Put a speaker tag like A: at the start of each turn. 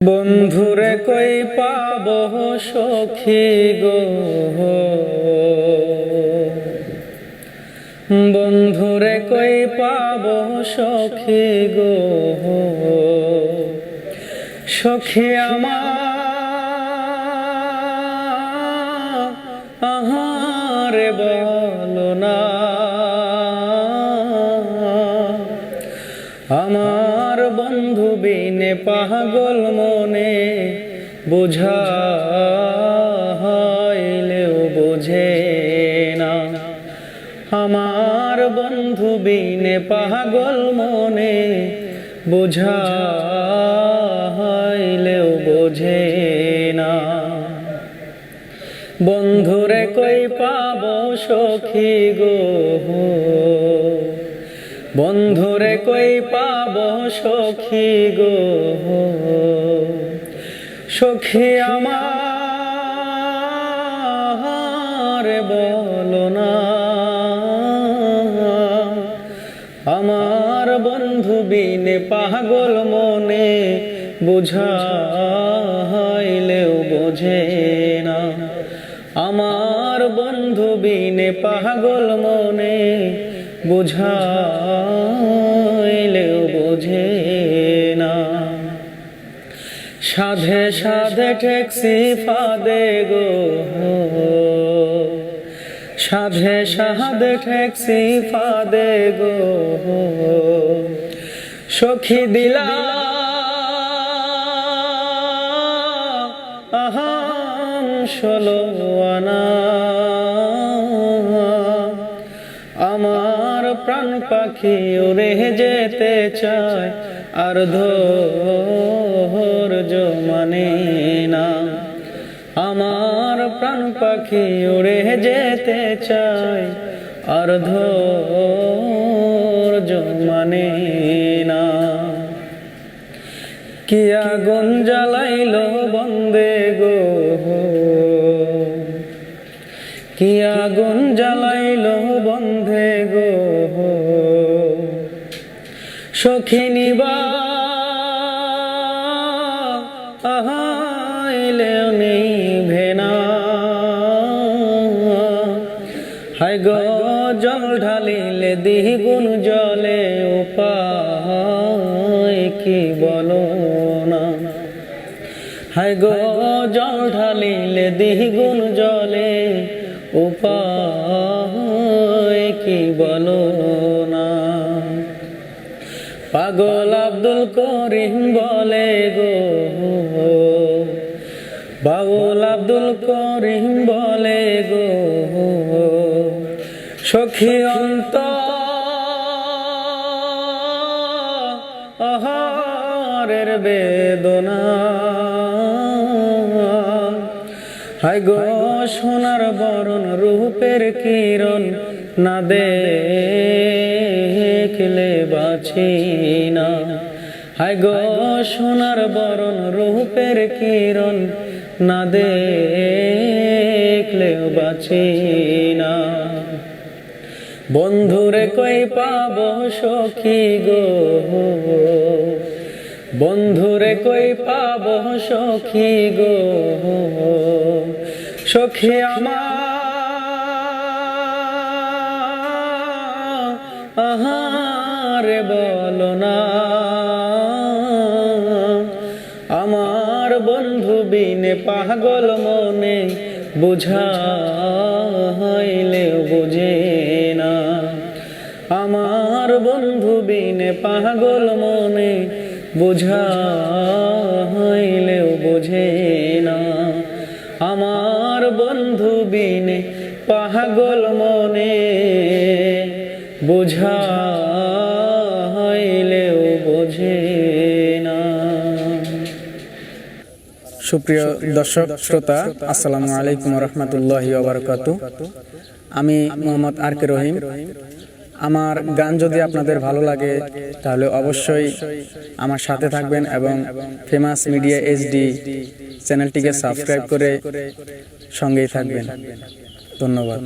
A: বন্ধুরে কই পাবো সখী গো, বন্ধুরে কই পাবো সখী গো, সখী আমার আহারে বলো না, আমার বন্ধু বিনে পাগল মনে বুঝাইলেও বোঝে না। আমার বন্ধু বিনে পাগল মনে বুঝাইলেও বোঝে না। বন্ধুরে কই পাবো সখী গো, বন্ধুরে কই পাবো সখী গো, সখী আমার বলো না, আমার বন্ধু বিনে পাগল মনে বুঝাইলেও বোঝে না। আমার বন্ধু বিনে পাগল মনে বুঝাইলেও বোঝে না। সাধে সাধে ঠেকছি ফাঁদে গো, সাধে সাধে ঠেকছি ফাঁদে গো, সখী দিলা আহাম ষোলো আনা। আমার প্রাণ পাখি উড়ে যেতে চায় আর ধৈর্য মানে না। আমার প্রাণ পাখি উড়ে যেতে চায় আর ধৈর্য মানে না। কি আগুন জ্বালাইলো বন্দে গো, কি আগুন জ্বালাইলো বন্ধে গো, সখী নিবা আহাইলেও নিভে না। হায় গো জল ঢালিলে দ্বিগুণ জলে উপায় কি বলো না। হায় গো জল ঢালিলে দ্বিগুণ জলে উপায় কি বলো না। পাগল আব্দুল করিম বলে গো, বাউল আব্দুল করিম বলে গো, সখী অন্তরের বেদনা। হায় গো সোনার বরণ রূপের কিরণ না দেখলে বাঁচি না। হায় গো সোনার বরণ রূপের কিরণ না দেখলেও বাঁচি না। বন্ধুরে কই পাবো সখী গো, বন্ধুরে কই পাবো সখী গো, সখী আমার আহারে বলো না, আমার বন্ধু বিনে পাগল মনে বুঝাইলেও বোঝে না। আমার বন্ধু বিনে পাগল মনে বুঝাইলেও বোঝে না। আমার বন্ধু বিনে পাগল মনে বুঝাইলেও বোঝে না।
B: সুপ্রিয় দর্শক শ্রোতা, আসসালামু আলাইকুম রহমতুল্লাহি ওয়া বারাকাতুহু। আমি মোহাম্মদ আর কে রহিম। আমার গান যদি আপনাদের ভালো লাগে তাহলে অবশ্যই আমার সাথে থাকবেন এবং ফেমাস মিডিয়া এইচডি চ্যানেলটিকে সাবস্ক্রাইব করে সঙ্গেই থাকবেন। ধন্যবাদ।